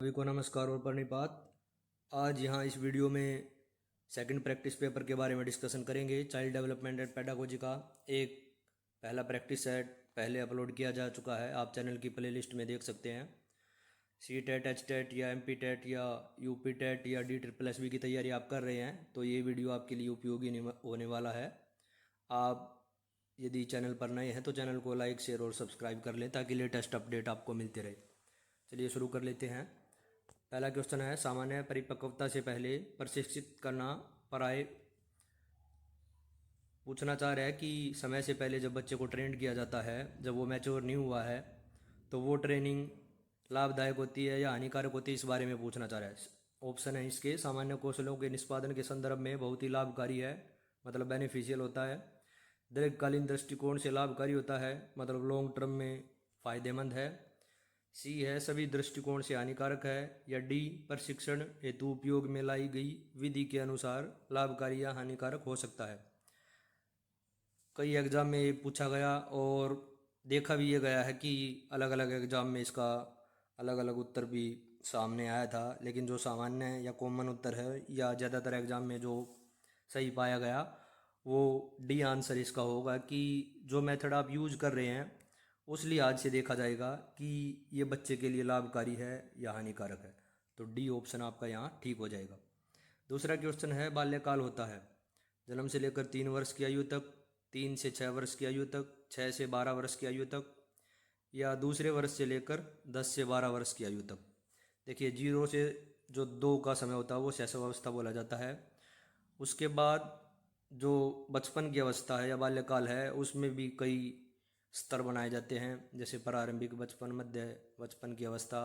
सभी को नमस्कार और प्रणिपात। आज यहाँ इस वीडियो में सेकंड प्रैक्टिस पेपर के बारे में डिस्कशन करेंगे। चाइल्ड डेवलपमेंट एंड पेडागोजी का एक पहला प्रैक्टिस सेट पहले अपलोड किया जा चुका है, आप चैनल की प्लेलिस्ट में देख सकते हैं। सी टेट, एच टेट या एम पी टेट या यू पी टेट या DSSB की तैयारी आप कर रहे हैं तो ये वीडियो आपके लिए उपयोगी होने वाला है। आप यदि चैनल पर नए हैं तो चैनल को लाइक, शेयर और सब्सक्राइब कर लें ताकि लेटेस्ट अपडेट आपको मिलते रहे। चलिए शुरू कर लेते हैं। पहला क्वेश्चन है, सामान्य परिपक्वता से पहले प्रशिक्षित करना पराय पूछना चाह रहा है कि समय से पहले जब बच्चे को ट्रेंड किया जाता है, जब वो मैच्योर नहीं हुआ है, तो वो ट्रेनिंग लाभदायक होती है या हानिकारक होती है, इस बारे में पूछना चाह रहा है। ऑप्शन है इसके, सामान्य कौशलों के निष्पादन के संदर्भ में बहुत ही लाभकारी है, मतलब बेनिफिशियल होता है। दीर्घकालीन दृष्टिकोण से लाभकारी होता है, मतलब लॉन्ग टर्म में फ़ायदेमंद है। सी है, सभी दृष्टिकोण से हानिकारक है। या डी, प्रशिक्षण हेतु उपयोग में लाई गई विधि के अनुसार लाभकारी या हानिकारक हो सकता है। कई एग्जाम में ये पूछा गया और देखा भी ये गया है कि अलग अलग एग्जाम में इसका अलग अलग उत्तर भी सामने आया था, लेकिन जो सामान्य या कॉमन उत्तर है या ज़्यादातर एग्जाम में जो सही पाया गया वो डी आंसर इसका होगा कि जो मेथड आप यूज कर रहे हैं उस लिहाज से देखा जाएगा कि ये बच्चे के लिए लाभकारी है या हानिकारक है। तो डी ऑप्शन आपका यहाँ ठीक हो जाएगा। दूसरा क्वेश्चन है, बाल्यकाल होता है जन्म से लेकर 3 वर्ष की आयु तक, 3 से 6 वर्ष की आयु तक, 6 से 12 वर्ष की आयु तक, या दूसरे वर्ष से लेकर 10 से 12 वर्ष की आयु तक। देखिए, 0 से जो 2 का समय होता है वो शैशवावस्था बोला जाता है। उसके बाद जो बचपन की अवस्था है या बाल्यकाल है उसमें भी कई स्तर बनाए जाते हैं, जैसे प्रारंभिक बचपन, मध्य बचपन की अवस्था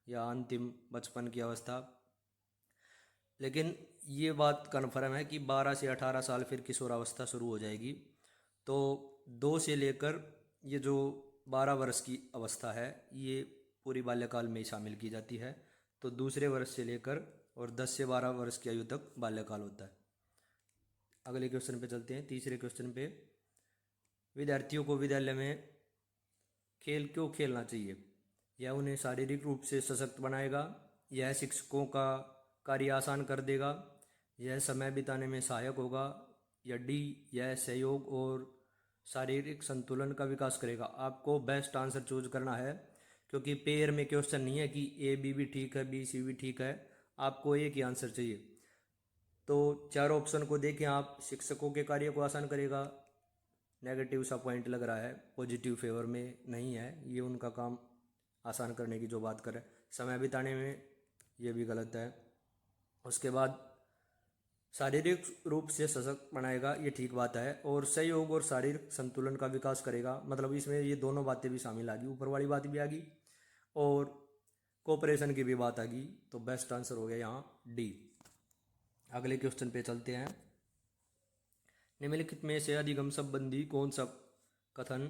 या अंतिम बचपन की अवस्था। लेकिन ये बात कन्फर्म है कि 12 से 18 साल फिर किशोरावस्था शुरू हो जाएगी। तो 2 से लेकर ये जो 12 वर्ष की अवस्था है ये पूरी बाल्यकाल में शामिल की जाती है। तो दूसरे वर्ष से लेकर और 10 से 12 वर्ष की आयु तक बाल्यकाल होता है। अगले क्वेश्चन पे चलते हैं। तीसरे क्वेश्चन पे, विद्यार्थियों को विद्यालय में खेल क्यों खेलना चाहिए? यह उन्हें शारीरिक रूप से सशक्त बनाएगा, यह शिक्षकों का कार्य आसान कर देगा, यह समय बिताने में सहायक होगा, या डी, यह सहयोग और शारीरिक संतुलन का विकास करेगा। आपको बेस्ट आंसर चूज करना है, क्योंकि पेयर में क्वेश्चन नहीं है कि ए बी भी ठीक है, बी सी भी ठीक है, आपको एक ही आंसर चाहिए। तो चारों ऑप्शन को देखें आप, शिक्षकों के कार्य को आसान करेगा, नेगेटिव सा पॉइंट लग रहा है, पॉजिटिव फेवर में नहीं है, ये उनका काम आसान करने की जो बात करें। समय बिताने में ये भी गलत है। उसके बाद शारीरिक रूप से सशक्त बनाएगा, ये ठीक बात है। और सहयोग और शारीरिक संतुलन का विकास करेगा, मतलब इसमें ये दोनों बातें भी शामिल आ गई, ऊपर वाली बात भी आ गई और कोऑपरेशन की भी बात आ गई। तो बेस्ट आंसर हो गया यहाँ डी। अगले क्वेश्चन पे चलते हैं। निम्नलिखित में से अधिगम संबंधी कौन सा कथन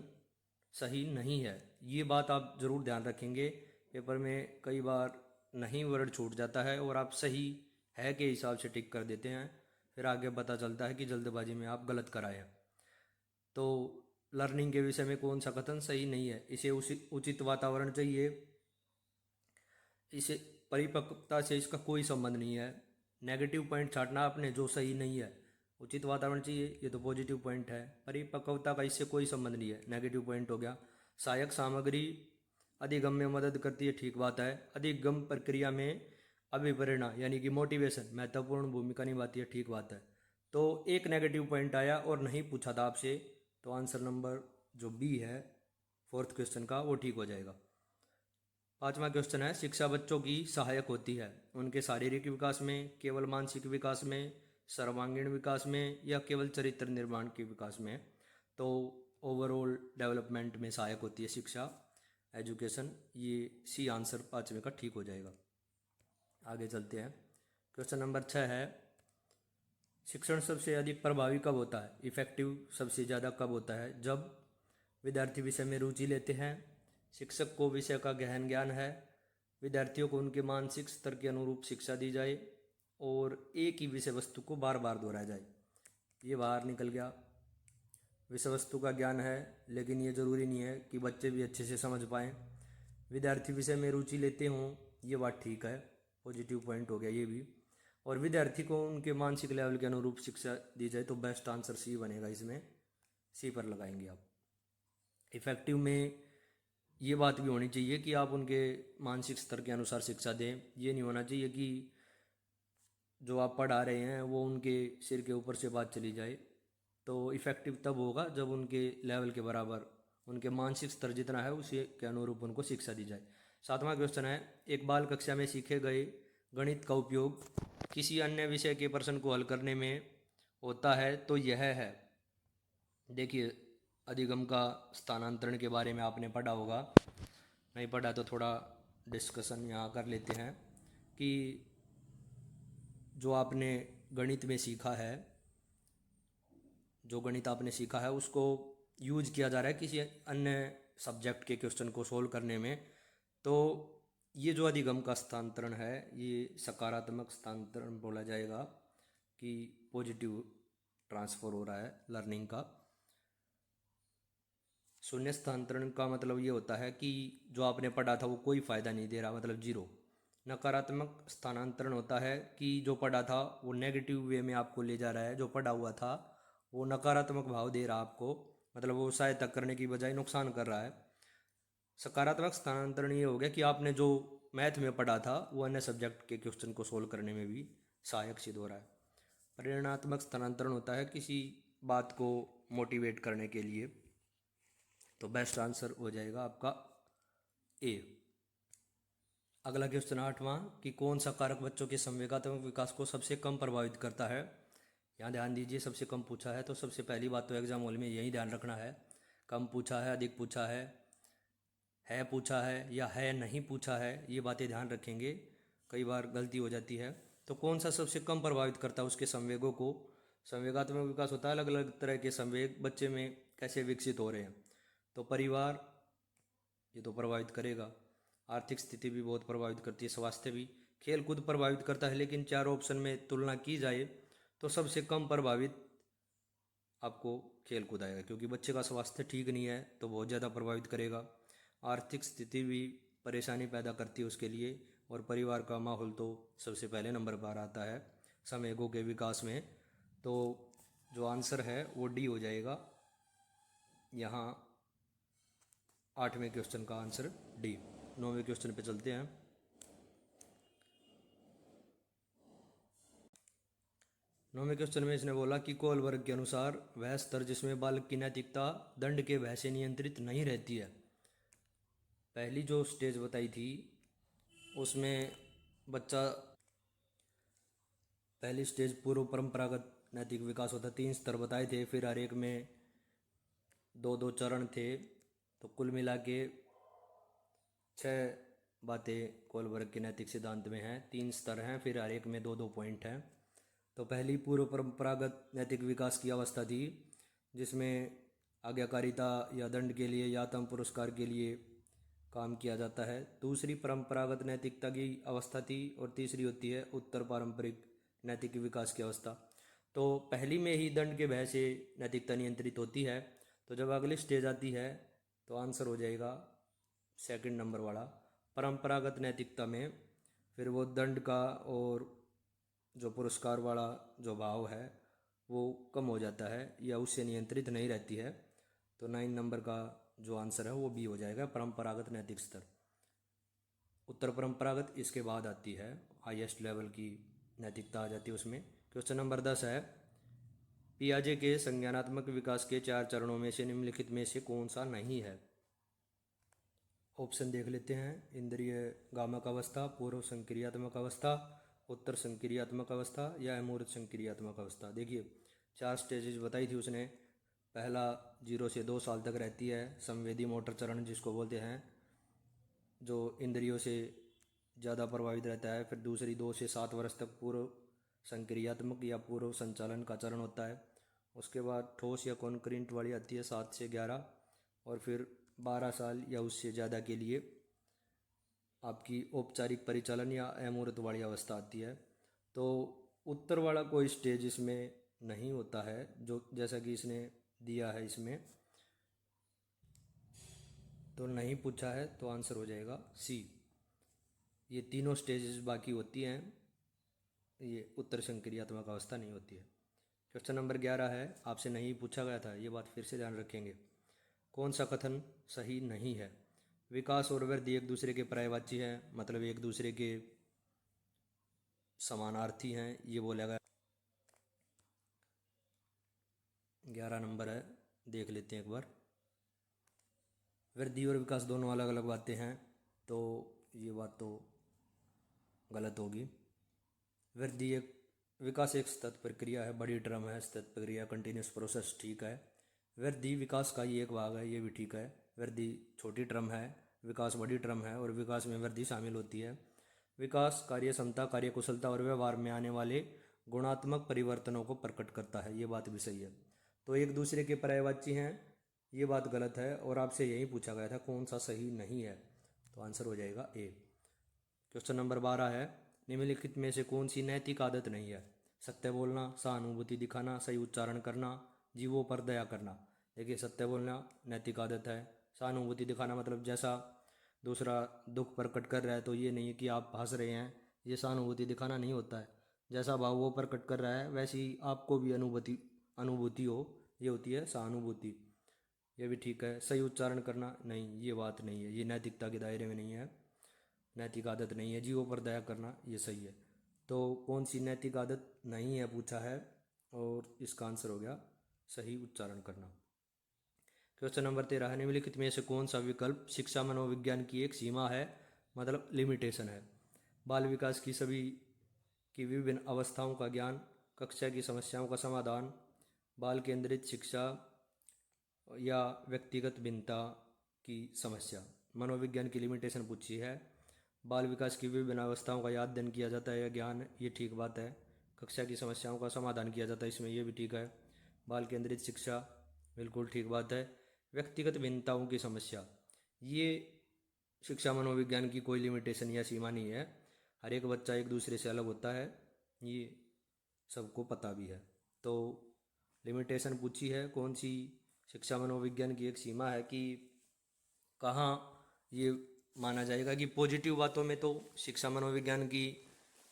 सही नहीं है? ये बात आप जरूर ध्यान रखेंगे, पेपर में कई बार नहीं वर्ड छूट जाता है और आप सही है के हिसाब से टिक कर देते हैं, फिर आगे पता चलता है कि जल्दबाजी में आप गलत कराए हैं। तो लर्निंग के विषय में कौन सा कथन सही नहीं है? इसे उचित वातावरण चाहिए, इसे परिपक्वता से इसका कोई संबंध नहीं है। नेगेटिव पॉइंट छाटना आपने जो सही नहीं है। उचित वातावरण चाहिए, ये तो पॉजिटिव पॉइंट है। परिपक्वता का इससे कोई संबंध नहीं है, नेगेटिव पॉइंट हो गया। सहायक सामग्री अधिगम में मदद करती है, ठीक बात है। अधिगम प्रक्रिया में अभिप्रेरणा यानी कि मोटिवेशन महत्वपूर्ण भूमिका निभाती है, ठीक बात है। तो एक नेगेटिव पॉइंट आया और नहीं पूछा था आपसे, तो आंसर नंबर जो बी है फोर्थ क्वेश्चन का वो ठीक हो जाएगा। पांचवा क्वेश्चन है, शिक्षा बच्चों की सहायक होती है उनके शारीरिक विकास में, केवल मानसिक विकास में, सर्वांगीण विकास में, या केवल चरित्र निर्माण के विकास में? तो ओवरऑल डेवलपमेंट में सहायक होती है शिक्षा, एजुकेशन। ये सी आंसर पाँचवें का ठीक हो जाएगा। आगे चलते हैं। क्वेश्चन नंबर 6 है, शिक्षण सबसे अधिक प्रभावी कब होता है? इफेक्टिव सबसे ज़्यादा कब होता है? जब विद्यार्थी विषय में रुचि लेते हैं, शिक्षक को विषय का गहन ज्ञान है, विद्यार्थियों को उनके मानसिक स्तर के अनुरूप शिक्षा दी जाए, और एक ही विषय वस्तु को बार बार दोहराया जाए। ये बाहर निकल गया। विषय वस्तु का ज्ञान है, लेकिन ये ज़रूरी नहीं है कि बच्चे भी अच्छे से समझ पाएँ। विद्यार्थी विषय में रुचि लेते हों, ये बात ठीक है, पॉजिटिव पॉइंट हो गया ये भी। और विद्यार्थी को उनके मानसिक लेवल के अनुरूप शिक्षा दी जाए तो बेस्ट आंसर सी बनेगा, इसमें सी पर लगाएंगे आप। इफेक्टिव में ये बात भी होनी चाहिए कि आप उनके मानसिक स्तर के अनुसार शिक्षा दें। ये नहीं होना चाहिए कि जो आप पढ़ा रहे हैं वो उनके सिर के ऊपर से बात चली जाए। तो इफ़ेक्टिव तब होगा जब उनके लेवल के बराबर, उनके मानसिक स्तर जितना है उसी के अनुरूप उनको शिक्षा दी जाए। 7वां क्वेश्चन है, एक बाल कक्षा में सीखे गए गणित का उपयोग किसी अन्य विषय के प्रश्न को हल करने में होता है तो यह है। देखिए, अधिगम का स्थानांतरण के बारे में आपने पढ़ा होगा, नहीं पढ़ा तो थोड़ा डिस्कशन यहाँ कर लेते हैं कि जो आपने गणित में सीखा है, जो गणित आपने सीखा है उसको यूज किया जा रहा है किसी अन्य सब्जेक्ट के क्वेश्चन को सोल्व करने में। तो ये जो अधिगम का स्थानांतरण है ये सकारात्मक स्थानांतरण बोला जाएगा कि पॉजिटिव ट्रांसफ़र हो रहा है लर्निंग का। शून्य स्थानांतरण का मतलब ये होता है कि जो आपने पढ़ा था वो कोई फ़ायदा नहीं दे रहा, मतलब जीरो। नकारात्मक स्थानांतरण होता है कि जो पढ़ा था वो नेगेटिव वे में आपको ले जा रहा है, जो पढ़ा हुआ था वो नकारात्मक भाव दे रहा आपको, मतलब वो सहायता करने की बजाय नुकसान कर रहा है। सकारात्मक स्थानांतरण ये हो गया कि आपने जो मैथ में पढ़ा था वो अन्य सब्जेक्ट के क्वेश्चन को सोल्व करने में भी सहायक सिद्ध हो रहा है। परिणात्मक स्थानांतरण होता है किसी बात को मोटिवेट करने के लिए। तो बेस्ट आंसर हो जाएगा आपका ए। अगला क्वेश्चन 8वां कि कौन सा कारक बच्चों के संवेगात्मक विकास को सबसे कम प्रभावित करता है। यहाँ ध्यान दीजिए, सबसे कम पूछा है तो सबसे पहली बात तो एग्जाम हॉल में यही ध्यान रखना है, कम पूछा है, अधिक पूछा है पूछा है या है नहीं पूछा है, ये बातें ध्यान रखेंगे, कई बार गलती हो जाती है। तो कौन सा सबसे कम प्रभावित करता है उसके संवेगों को। संवेगात्मक विकास होता है अलग अलग तरह के संवेग बच्चे में कैसे विकसित हो रहे हैं। तो परिवार ये तो प्रभावित करेगा, आर्थिक स्थिति भी बहुत प्रभावित करती है, स्वास्थ्य भी, खेल कूद प्रभावित करता है। लेकिन चारों ऑप्शन में तुलना की जाए तो सबसे कम प्रभावित आपको खेल कूद आएगा, क्योंकि बच्चे का स्वास्थ्य ठीक नहीं है तो बहुत ज़्यादा प्रभावित करेगा। आर्थिक स्थिति भी परेशानी पैदा करती है उसके लिए, और परिवार का माहौल तो सबसे पहले नंबर पर आता है संवेगों के विकास में। तो जो आंसर है वो डी हो जाएगा। यहाँ 8वें क्वेश्चन का आंसर डी। 9वें क्वेश्चन पे चलते हैं। 9वें क्वेश्चन में इसने बोला कि कोलबर्ग के अनुसार वह स्तर जिसमें बालक की नैतिकता दंड के भय से नियंत्रित नहीं रहती है। पहली जो स्टेज बताई थी उसमें बच्चा, पहली स्टेज पूर्व परंपरागत नैतिक विकास होता, 3 स्तर बताए थे, फिर हर एक में 2-2 चरण थे, तो कुल मिला के 6 बातें कोलबर्ग के नैतिक सिद्धांत में हैं। 3 स्तर हैं, फिर हर एक में 2-2 पॉइंट हैं। तो पहली पूर्व परंपरागत नैतिक विकास की अवस्था थी जिसमें आज्ञाकारिता या दंड के लिए या आत्म पुरस्कार के लिए काम किया जाता है। दूसरी परंपरागत नैतिकता की अवस्था थी, और तीसरी होती है उत्तर पारंपरिक नैतिक विकास की अवस्था। तो पहली में ही दंड के भय से नैतिकता नियंत्रित होती है, तो जब अगली स्टेज आती है तो आंसर हो जाएगा सेकंड नंबर वाला, परंपरागत नैतिकता में फिर वो दंड का और जो पुरस्कार वाला जो भाव है वो कम हो जाता है या उससे नियंत्रित नहीं रहती है। तो 9 नंबर का जो आंसर है वो बी हो जाएगा, परंपरागत नैतिक स्तर। उत्तर परंपरागत इसके बाद आती है, हाईएस्ट लेवल की नैतिकता आ जाती है उसमें। क्वेश्चन नंबर 10 है, पियाजे के संज्ञानात्मक विकास के 4 चरणों में से निम्नलिखित में से कौन सा नहीं है। ऑप्शन देख लेते हैं। इंद्रिय गामक अवस्था, पूर्व संक्रियात्मक अवस्था, उत्तर संक्रियात्मक अवस्था या अमूर्त संक्रियात्मक अवस्था। देखिए 4 स्टेजेज बताई थी उसने। पहला 0 से 2 साल तक रहती है संवेदी मोटर चरण जिसको बोलते हैं, जो इंद्रियों से ज़्यादा प्रभावित रहता है। फिर दूसरी 2 से 7 वर्ष तक पूर्व संक्रियात्मक या पूर्व संचालन का चरण होता है। उसके बाद ठोस या कॉन्क्रीट वाली आती है 7 से 11, और फिर 12 साल या उससे ज़्यादा के लिए आपकी औपचारिक परिचालन या अमूर्त वाली अवस्था आती है। तो उत्तर वाला कोई स्टेज इसमें नहीं होता है, जो जैसा कि इसने दिया है इसमें, तो नहीं पूछा है तो आंसर हो जाएगा सी। ये तीनों स्टेजेस बाकी होती हैं, ये उत्तर संक्रियात्मक अवस्था नहीं होती है। क्वेश्चन नंबर 11 है, आपसे नहीं पूछा गया था, ये बात फिर से ध्यान रखेंगे। कौन सा कथन सही नहीं है? विकास और वृद्धि एक दूसरे के पर्यायवाची हैं, मतलब एक दूसरे के समानार्थी हैं, ये बोला गया। 11 नंबर है, देख लेते हैं एक बार। वृद्धि और विकास दोनों अलग अलग बातें हैं, तो ये बात तो गलत होगी। वृद्धि एक विकास एक सतत प्रक्रिया है, बड़ी टर्म है, सतत प्रक्रिया, कंटिन्यूस प्रोसेस, ठीक है। वृद्धि विकास का ही एक भाग है, ये भी ठीक है। वृद्धि छोटी टर्म है, विकास बड़ी टर्म है, और विकास में वृद्धि शामिल होती है। विकास कार्य क्षमता, कार्य कुशलता और व्यवहार में आने वाले गुणात्मक परिवर्तनों को प्रकट करता है, ये बात भी सही है। तो एक दूसरे के पर्यायवाची हैं, ये बात गलत है, और आपसे यही पूछा गया था कौन सा सही नहीं है, तो आंसर हो जाएगा ए। क्वेश्चन नंबर 12 है, निम्नलिखित में से कौन सी नैतिक आदत नहीं है? सत्य बोलना, सहानुभूति दिखाना, सही उच्चारण करना, जीवों पर दया करना। देखिए, सत्य बोलना नैतिक आदत है। सहानुभूति दिखाना मतलब जैसा दूसरा दुख प्रकट कर रहा है तो ये नहीं है कि आप हंस रहे हैं, ये सहानुभूति दिखाना नहीं होता है। जैसा भाव वो प्रकट कर रहा है वैसी ही आपको भी अनुभूति हो, ये होती है सहानुभूति। ये भी ठीक है। सही उच्चारण करना, नहीं, ये बात नहीं है, ये नैतिकता के दायरे में नहीं है, नैतिक आदत नहीं है। जीवों पर दया करना, ये सही है। तो कौन सी नैतिक आदत नहीं है पूछा है, और इसका आंसर हो गया सही उच्चारण करना। क्वेश्चन नंबर 13 है, निम्नलिखित में से कौन सा विकल्प शिक्षा मनोविज्ञान की एक सीमा है, मतलब लिमिटेशन है? बाल विकास की सभी की विभिन्न अवस्थाओं का ज्ञान, कक्षा की समस्याओं का समाधान, बाल केंद्रित शिक्षा, या व्यक्तिगत भिन्नता की समस्या। मनोविज्ञान की लिमिटेशन पूछी है। बाल विकास की विभिन्न अवस्थाओं का या अध्ययन किया जाता है या ज्ञान, ये ठीक बात है। कक्षा की समस्याओं का समाधान किया जाता है इसमें, ये भी ठीक है। बाल केंद्रित शिक्षा, बिल्कुल ठीक बात है। व्यक्तिगत भिन्नताओं की समस्या, ये शिक्षा मनोविज्ञान की कोई लिमिटेशन या सीमा नहीं है। हर एक बच्चा एक दूसरे से अलग होता है, ये सबको पता भी है। तो लिमिटेशन पूछी है कौन सी शिक्षा मनोविज्ञान की एक सीमा है, कि कहाँ ये माना जाएगा कि पॉजिटिव बातों में तो शिक्षा मनोविज्ञान की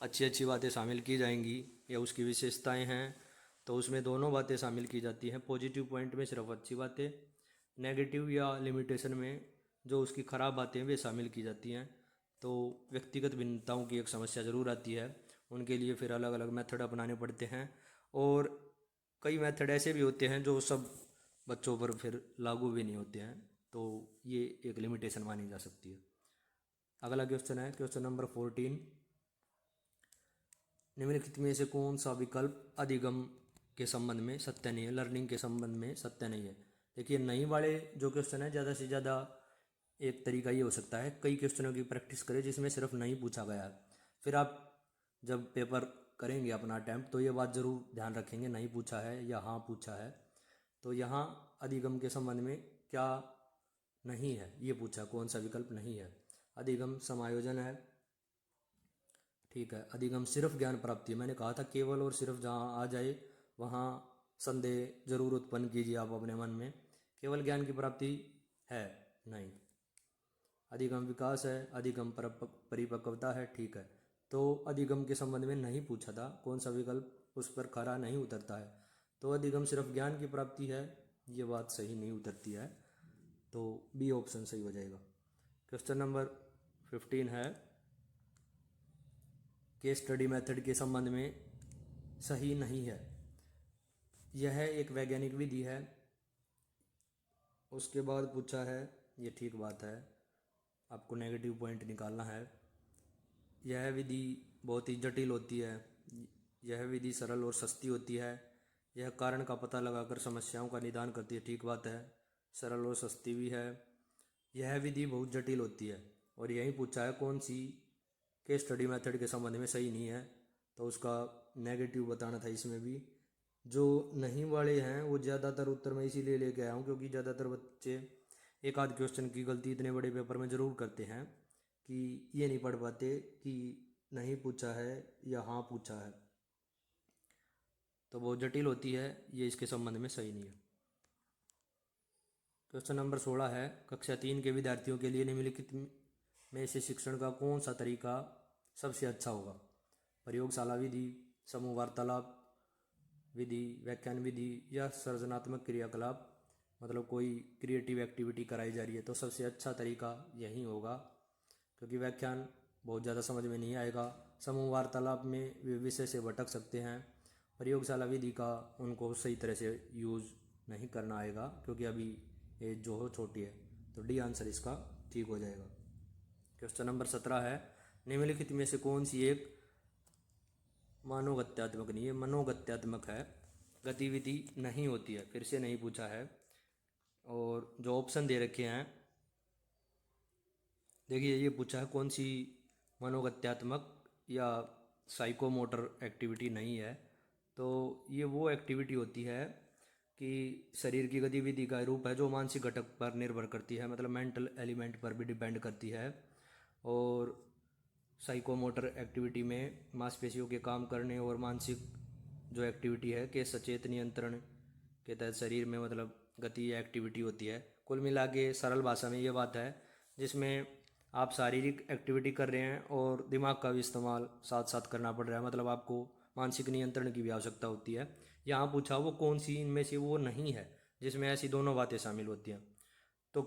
अच्छी अच्छी बातें शामिल की जाएंगी, या उसकी विशेषताएं हैं तो उसमें दोनों बातें शामिल की जाती हैं। पॉजिटिव पॉइंट में सिर्फ अच्छी बातें, नेगेटिव या लिमिटेशन में जो उसकी ख़राब बातें वे शामिल की जाती हैं। तो व्यक्तिगत भिन्नताओं की एक समस्या ज़रूर आती है, उनके लिए फिर अलग अलग मेथड अपनाने पड़ते हैं, और कई मेथड ऐसे भी होते हैं जो सब बच्चों पर फिर लागू भी नहीं होते हैं, तो ये एक लिमिटेशन मानी जा सकती है। अगला क्वेश्चन है, क्वेश्चन नंबर 14, निम्नलिखित में से कौन सा विकल्प अधिगम के संबंध में सत्य नहीं है, लर्निंग के संबंध में सत्य नहीं है? देखिए, नहीं वाले जो क्वेश्चन है, ज़्यादा से ज़्यादा एक तरीका ये हो सकता है, कई क्वेश्चनों की प्रैक्टिस करें जिसमें सिर्फ नहीं पूछा गया है। फिर आप जब पेपर करेंगे अपना अटैम्प्ट, तो ये बात ज़रूर ध्यान रखेंगे, नहीं पूछा है या हाँ पूछा है। तो यहाँ अधिगम के संबंध में क्या नहीं है, ये पूछा, कौन सा विकल्प नहीं है? अधिगम समायोजन है, ठीक है। अधिगम सिर्फ ज्ञान प्राप्ति है, मैंने कहा था केवल और सिर्फ जहाँ आ जाए वहाँ संदेह जरूर उत्पन्न कीजिए आप अपने मन में। केवल ज्ञान की प्राप्ति है नहीं। अधिगम विकास है, अधिगम परिपक्वता है, ठीक है। तो अधिगम के संबंध में नहीं पूछा था, कौन सा विकल्प उस पर खरा नहीं उतरता है? तो अधिगम सिर्फ ज्ञान की प्राप्ति है, ये बात सही नहीं उतरती है, तो बी ऑप्शन सही हो जाएगा। क्वेश्चन नंबर 15 है, केस स्टडी मेथड के संबंध में सही नहीं है। यह एक वैज्ञानिक विधि है, उसके बाद पूछा है, ये ठीक बात है, आपको नेगेटिव पॉइंट निकालना है। यह विधि बहुत ही जटिल होती है, यह विधि सरल और सस्ती होती है, यह कारण का पता लगाकर समस्याओं का निदान करती है, ठीक बात है, सरल और सस्ती भी है। यह विधि बहुत जटिल होती है, और यही पूछा है कौन सी केस स्टडी मेथड के संबंध में सही नहीं है, तो उसका नेगेटिव बताना था इसमें भी। जो नहीं वाले हैं वो ज़्यादातर उत्तर मैं इसीलिए लेके आया हूँ क्योंकि ज़्यादातर बच्चे एक आध क्वेश्चन की गलती इतने बड़े पेपर में ज़रूर करते हैं कि ये नहीं पढ़ पाते कि नहीं पूछा है या हाँ पूछा है, तो बहुत जटिल होती है, ये इसके संबंध में सही नहीं है। क्वेश्चन नंबर 16 है, कक्षा 3 के विद्यार्थियों के लिए निम्नलिखित में से शिक्षण का कौन सा तरीका सबसे अच्छा होगा? प्रयोगशाला विधि, समूह वार्तालाप विधि, व्याख्यान विधि या सृजनात्मक क्रियाकलाप, मतलब कोई क्रिएटिव एक्टिविटी कराई जा रही है तो सबसे अच्छा तरीका यही होगा, क्योंकि व्याख्यान बहुत ज़्यादा समझ में नहीं आएगा। समूह वार्तालाप में वे विषय से भटक सकते हैं। प्रयोगशाला विधि का उनको सही तरह से यूज़ नहीं करना आएगा, क्योंकि अभी एज जो हो छोटी है। तो डी आंसर इसका ठीक हो जाएगा। क्वेश्चन नंबर 17 है, निम्नलिखित में से कौन सी एक मनोगत्यात्मक नहीं है, मनोगत्यात्मक है, गतिविधि नहीं होती है? फिर से नहीं पूछा है। और जो ऑप्शन दे रखे हैं, देखिए ये पूछा है कौन सी मनोगत्यात्मक या साइकोमोटर एक्टिविटी नहीं है। तो ये वो एक्टिविटी होती है कि शरीर की गतिविधि का रूप है जो मानसिक घटक पर निर्भर करती है, मतलब मेंटल एलिमेंट पर भी डिपेंड करती है। और साइकोमोटर एक्टिविटी में मांसपेशियों के काम करने और मानसिक जो एक्टिविटी है के सचेत नियंत्रण के तहत शरीर में मतलब गति या एक्टिविटी होती है। कुल मिला के सरल भाषा में ये बात है जिसमें आप शारीरिक एक्टिविटी कर रहे हैं और दिमाग का भी इस्तेमाल साथ साथ करना पड़ रहा है, मतलब आपको मानसिक नियंत्रण की भी आवश्यकता होती है। यहाँ पूछा वो कौन सी इनमें से वो नहीं है जिसमें ऐसी दोनों बातें शामिल होती हैं। तो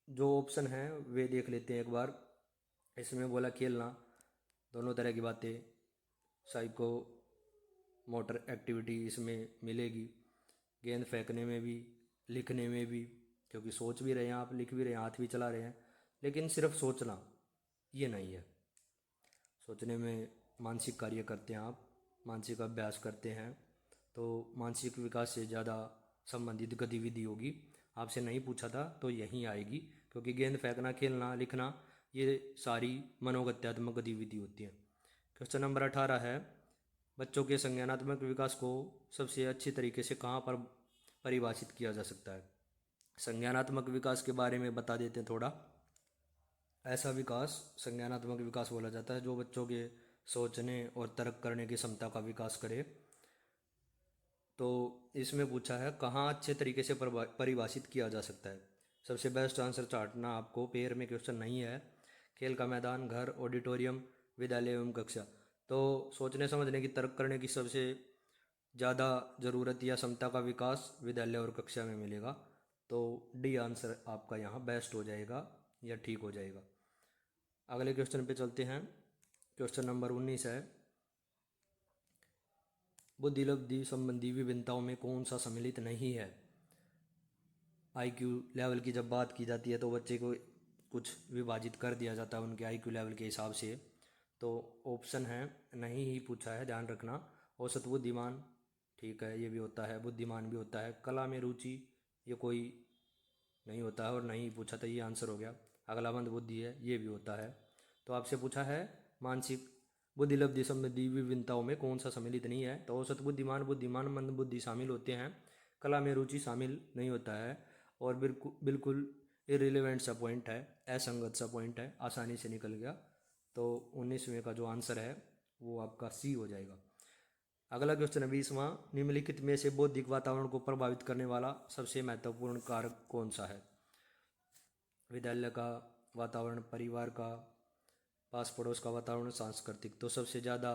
जो ऑप्शन हैं वे देख लेते हैं एक बार। इसमें बोला खेलना, दोनों तरह की बातें, साइको मोटर एक्टिविटी इसमें मिलेगी। गेंद फेंकने में भी, लिखने में भी, क्योंकि सोच भी रहे हैं आप, लिख भी रहे हैं, हाथ भी चला रहे हैं, लेकिन सिर्फ सोचना ये नहीं है। सोचने में मानसिक कार्य करते हैं आप, मानसिक अभ्यास करते हैं, तो मानसिक विकास से ज़्यादा संबंधित गतिविधि होगी। आपसे नहीं पूछा था तो यहीं आएगी, क्योंकि गेंद फेंकना, खेलना, लिखना ये सारी मनोगत्यात्मक गतिविधि होती है। क्वेश्चन नंबर 18 है, बच्चों के संज्ञानात्मक विकास को सबसे अच्छी तरीके से कहाँ पर परिभाषित किया जा सकता है? संज्ञानात्मक विकास के बारे में बता देते हैं थोड़ा। ऐसा विकास संज्ञानात्मक विकास बोला जाता है जो बच्चों के सोचने और तर्क करने की क्षमता का विकास करे। तो इसमें पूछा है कहाँ अच्छे तरीके से परिभाषित किया जा सकता है। सबसे बेस्ट आंसर चाटना आपको, पेयर में क्वेश्चन नहीं है। खेल का मैदान, घर, ऑडिटोरियम, विद्यालय एवं कक्षा। तो सोचने समझने की, तर्क करने की सबसे ज़्यादा ज़रूरत या क्षमता का विकास विद्यालय और कक्षा में मिलेगा। तो डी आंसर आपका यहाँ बेस्ट हो जाएगा या ठीक हो जाएगा। अगले क्वेश्चन पे चलते हैं। क्वेश्चन नंबर 19 है, बुद्धिलब्धि संबंधी विभिन्नताओं में कौन सा सम्मिलित नहीं है? आईक्यू लेवल की जब बात की जाती है तो बच्चे को कुछ विभाजित कर दिया जाता है उनके आईक्यू लेवल के हिसाब से। तो ऑप्शन है, नहीं ही पूछा है, ध्यान रखना। औसत बुद्धिमान, ठीक है, ये भी होता है। बुद्धिमान भी होता है। कला में रुचि, ये कोई नहीं होता है और नहीं पूछा था, ये आंसर हो गया। अगला मंद बुद्धि है, ये भी होता है। तो आपसे पूछा है मानसिक बुद्धिलब्धि संबंधी विभिन्नताओं में कौन सा सम्मिलित नहीं है? तो औसत बुद्धिमान, बुद्धिमान, मंद बुद्धि शामिल होते हैं। कला में रुचि शामिल नहीं होता है। और बिल्कुल बिल्कुल इरिलेवेंट सा पॉइंट है, असंगत सा पॉइंट है, आसानी से निकल गया। तो 19वें का जो आंसर है वो आपका सी हो जाएगा। अगला क्वेश्चन है 20वां, निम्नलिखित में से बौद्धिक वातावरण को प्रभावित करने वाला सबसे महत्वपूर्ण कारक कौन सा है? विद्यालय का वातावरण, परिवार का, पास पड़ोस का वातावरण, सांस्कृतिक। तो सबसे ज़्यादा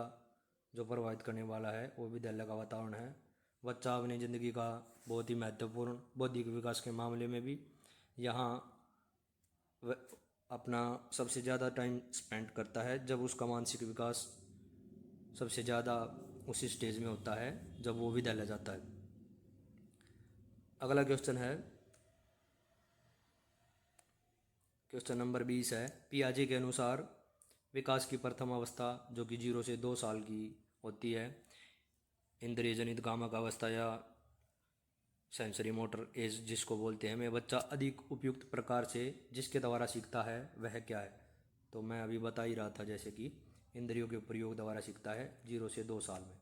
जो प्रभावित करने वाला है वो विद्यालय का वातावरण है। बच्चा अपनी ज़िंदगी का बहुत ही महत्वपूर्ण बौद्धिक विकास के मामले में भी यहाँ अपना सबसे ज़्यादा टाइम स्पेंड करता है जब उसका मानसिक विकास सबसे ज़्यादा उसी स्टेज में होता है जब वो विद्यालय जाता है। अगला क्वेश्चन है, क्वेश्चन नंबर 20 है, पियाजे के अनुसार विकास की प्रथम अवस्था जो कि 0 से 2 साल की होती है, इंद्रिय जनित कामक अवस्था या सेंसरी मोटर एज जिसको बोलते हैं, में बच्चा अधिक उपयुक्त प्रकार से जिसके द्वारा सीखता है वह क्या है? तो मैं अभी बता ही रहा था जैसे कि इंद्रियों के प्रयोग द्वारा सीखता है 0 से 2 साल में।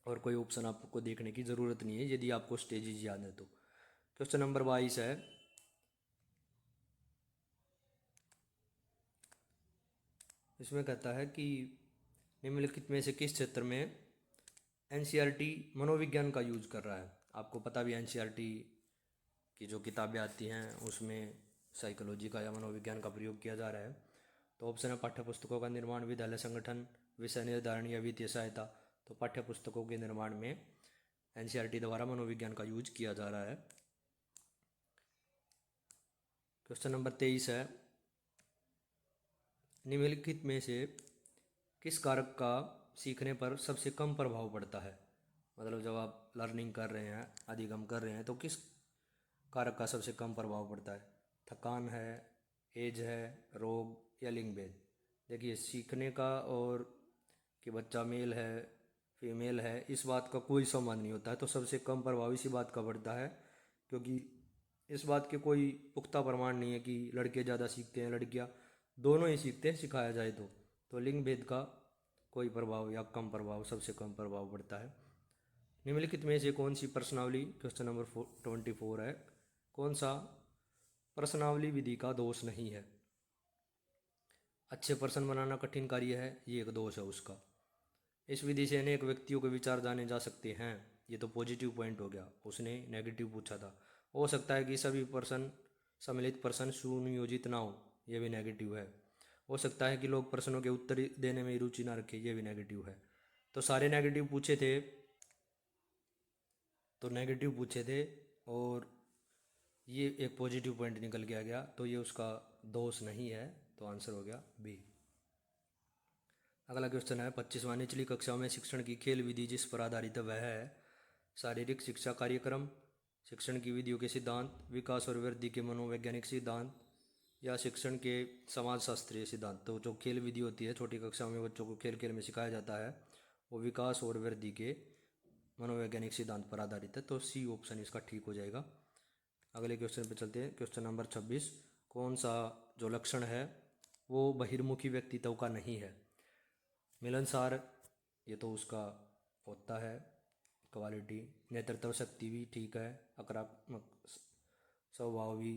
और कोई ऑप्शन आपको देखने की ज़रूरत नहीं है यदि आपको स्टेजेज याद है तो। क्वेश्चन नंबर 22 है, इसमें कहता है कि निम्नलिखित में से किस क्षेत्र में एनसीईआरटी मनोविज्ञान का यूज कर रहा है? आपको पता भी एनसीईआरटी की जो किताबें आती हैं उसमें साइकोलॉजी का या मनोविज्ञान का प्रयोग किया जा रहा है। तो ऑप्शन है पाठ्य पुस्तकों का निर्माण, विद्यालय संगठन, विषय निर्धारण या वित्तीय सहायता। तो पाठ्य पुस्तकों के निर्माण में एनसीईआरटी द्वारा मनोविज्ञान का यूज किया जा रहा है। क्वेश्चन नंबर 23 है, निम्नलिखित में से किस कारक का सीखने पर सबसे कम प्रभाव पड़ता है। मतलब जब आप लर्निंग कर रहे हैं, अधिगम कर रहे हैं, तो किस कारक का सबसे कम प्रभाव पड़ता है। थकान है, एज है, रोग या लिंग भेद। देखिए सीखने का और कि बच्चा मेल है फीमेल है इस बात का कोई संबंध नहीं होता है। तो सबसे कम प्रभाव इसी बात का पड़ता है, क्योंकि इस बात के कोई पुख्ता प्रमाण नहीं है कि लड़के ज़्यादा सीखते हैं लड़कियां, दोनों ही सीखते हैं सिखाया जाए तो लिंग भेद का कोई प्रभाव या कम प्रभाव, सबसे कम प्रभाव पड़ता है। निम्नलिखित में से कौन सी प्रश्नावली, क्वेश्चन नंबर 24 है, कौन सा प्रश्नावली विधि का दोष नहीं है। अच्छे प्रश्न बनाना कठिन कार्य है, ये एक दोष है उसका। इस विधि से अनेक व्यक्तियों के विचार जाने जा सकते हैं, ये तो पॉजिटिव पॉइंट हो गया। उसने नेगेटिव पूछा था, हो सकता है कि सभी प्रश्न सम्मिलित प्रश्न सुनियोजित ना हो, ये भी नेगेटिव है। हो सकता है कि लोग प्रश्नों के उत्तर देने में रुचि ना रखें, ये भी नेगेटिव है। तो सारे नेगेटिव पूछे थे, और ये एक पॉजिटिव पॉइंट निकल के आ गया, तो ये उसका दोष नहीं है। तो आंसर हो गया बी। अगला क्वेश्चन है 25वां, निचली कक्षाओं में शिक्षण की खेल विधि जिस पर आधारित है वह है शारीरिक शिक्षा कार्यक्रम, शिक्षण की विधियों के सिद्धांत, विकास और वृद्धि के मनोवैज्ञानिक सिद्धांत या शिक्षण के समाज शास्त्रीय सिद्धांत। तो जो खेल विधि होती है छोटी कक्षाओं में बच्चों को खेल खेल में सिखाया जाता है, वो विकास और वृद्धि के मनोवैज्ञानिक सिद्धांत पर आधारित है। तो सी ऑप्शन इसका ठीक हो जाएगा। अगले क्वेश्चन पे चलते हैं। क्वेश्चन नंबर 26, कौन सा जो लक्षण है वो बहिर्मुखी व्यक्तित्व का नहीं है। मिलनसार, ये तो उसका होता है क्वालिटी। नेतृत्व शक्ति भी ठीक है। आक्रामक स्वभाव भी,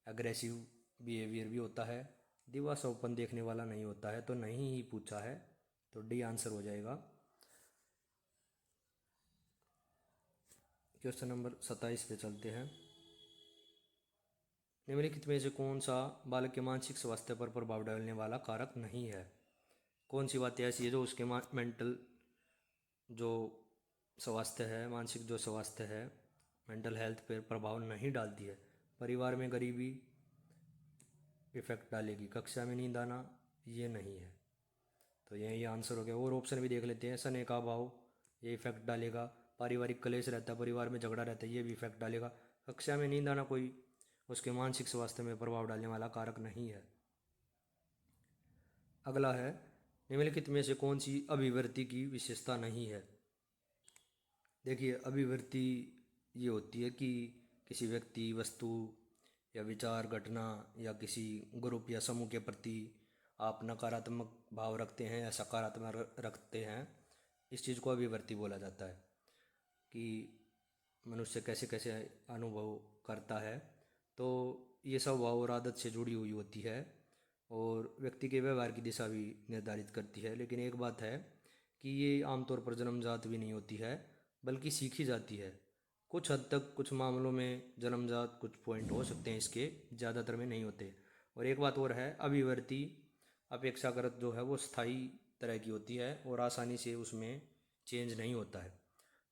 एग्रेसिव बिहेवियर भी होता है। दिवास्वप्न देखने वाला नहीं होता है, तो नहीं ही पूछा है, तो डी आंसर हो जाएगा। क्वेश्चन नंबर 27 पे चलते हैं। निम्नलिखित में से कौन सा बालक के मानसिक स्वास्थ्य पर प्रभाव डालने वाला कारक नहीं है। कौन सी बातें ऐसी है जो उसके मेंटल जो स्वास्थ्य है, मानसिक जो स्वास्थ्य है, मेंटल हेल्थ पर प्रभाव नहीं डालती है। परिवार में गरीबी इफेक्ट डालेगी, कक्षा में नींद आना ये नहीं है, तो यही आंसर हो गया। और ऑप्शन भी देख लेते हैं। स्नेह का अभाव ये इफेक्ट डालेगा, पारिवारिक क्लेश रहता है, परिवार में झगड़ा रहता है, ये भी इफेक्ट डालेगा। कक्षा में नींद आना कोई उसके मानसिक स्वास्थ्य में प्रभाव डालने वाला कारक नहीं है। अगला है, निम्नलिखित में से कौन सी अभिवृत्ति की विशेषता नहीं है। देखिए अभिवृत्ति ये होती है कि किसी व्यक्ति, वस्तु या विचार, घटना या किसी ग्रुप या समूह के प्रति आप नकारात्मक भाव रखते हैं या सकारात्मक रखते हैं, इस चीज़ को अभिवृत्ति बोला जाता है। कि मनुष्य कैसे कैसे अनुभव करता है, तो ये सब भाव और आदत से जुड़ी हुई होती है और व्यक्ति के व्यवहार की दिशा भी निर्धारित करती है। लेकिन एक बात है कि ये आमतौर पर जन्मजात भी नहीं होती है, बल्कि सीखी जाती है। कुछ हद तक कुछ मामलों में जन्मजात कुछ पॉइंट हो सकते हैं इसके, ज़्यादातर में नहीं होते। और एक बात और है, अभिवृत्ति अपेक्षाकृत जो है वो स्थायी तरह की होती है और आसानी से उसमें चेंज नहीं होता है।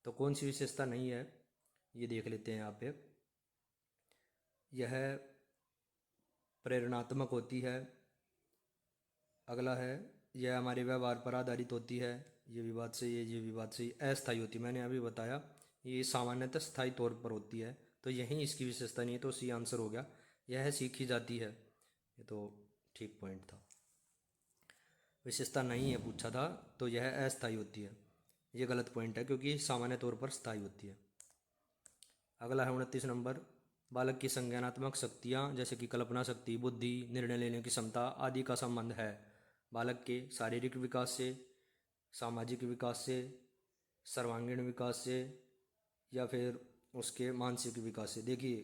तो कौन सी विशेषता नहीं है ये देख लेते हैं यहाँ पे। यह प्रेरणात्मक होती है। अगला है, यह हमारे व्यवहार पर आधारित होती है, ये भी बात सही है, ये भी बात सही। अस्थायी होती है, मैंने अभी बताया ये सामान्यतः स्थायी तौर पर होती है, तो यही इसकी विशेषता नहीं है, तो सी आंसर हो गया। यह सीखी जाती है, ये तो ठीक पॉइंट था। विशेषता नहीं है पूछा था, तो यह अस्थायी होती है, ये गलत पॉइंट है क्योंकि सामान्य तौर पर स्थायी होती है। अगला है 29 नंबर, बालक की संज्ञानात्मक शक्तियाँ जैसे कि कल्पना शक्ति, बुद्धि, निर्णय लेने की क्षमता आदि का संबंध है बालक के शारीरिक विकास से, सामाजिक विकास से, सर्वांगीण विकास से या फिर उसके मानसिक विकास से। देखिए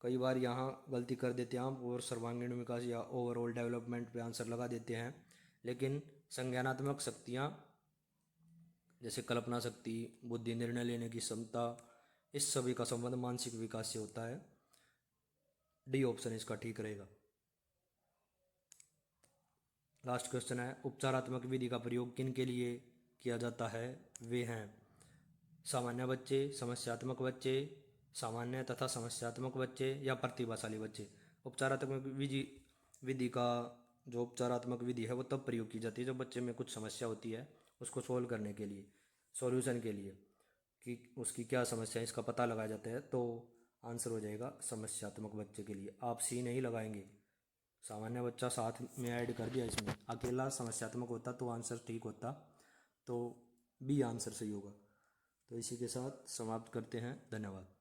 कई बार यहाँ गलती कर देते हैं आप और सर्वांगीण विकास या ओवरऑल डेवलपमेंट पे आंसर लगा देते हैं, लेकिन संज्ञानात्मक शक्तियाँ जैसे कल्पना शक्ति, बुद्धि, निर्णय लेने की क्षमता, इस सभी का संबंध मानसिक विकास से होता है। डी ऑप्शन इसका ठीक रहेगा। लास्ट क्वेश्चन है, उपचारात्मक विधि का प्रयोग किन के लिए किया जाता है? वे हैं सामान्य बच्चे, समस्यात्मक बच्चे, सामान्य तथा समस्यात्मक बच्चे या प्रतिभाशाली बच्चे। उपचारात्मक विधि का जो उपचारात्मक विधि है वो तब प्रयोग की जाती है जब बच्चे में कुछ समस्या होती है, उसको सोल्व करने के लिए, सॉल्यूशन के लिए, कि उसकी क्या समस्या है इसका पता लगाया जाता है। तो आंसर हो जाएगा समस्यात्मक बच्चे के लिए। आप सी नहीं लगाएंगे, सामान्य बच्चा साथ में ऐड कर दिया इसमें, अकेला समस्यात्मक होता तो आंसर ठीक होता, तो बी आंसर सही होगा। तो इसी के साथ समाप्त करते हैं, धन्यवाद।